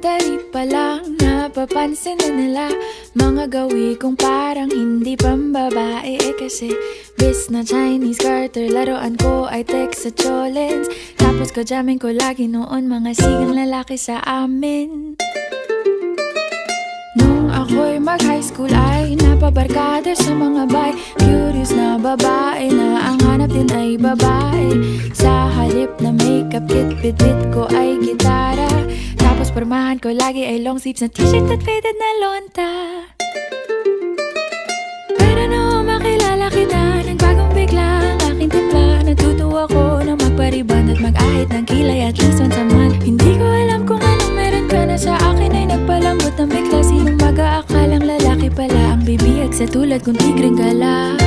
Madali pa lang napapansin na nila mga gawi kong parang hindi pambabae. Kasi bis na Chinese garter, laruan ko ay text sa cholens. Tapos ko jamming ko lagi noon mga sigang lalaki sa amin. Nung ako'y mag-high school ay napabarkada sa mga bay. Curious na babae na ang hanap din ay babae. Sa halip na makeup kit, bit-bit ko ay gitara. Tapos pormahan ko lagi ay long sleeves na t-shirt at faded na lonta. Pero nung makilala kita, nagbagong bigla ang aking timpla. Natutuwa ko na magpariban at mag-ahit ng kilay at least once a month. Hindi ko alam kung anong meron ka na sa akin ay nagpalambot ng bigla. Sinong mag-aakalang lalaki pala ang bibihag sa tulad kong tigreng gala.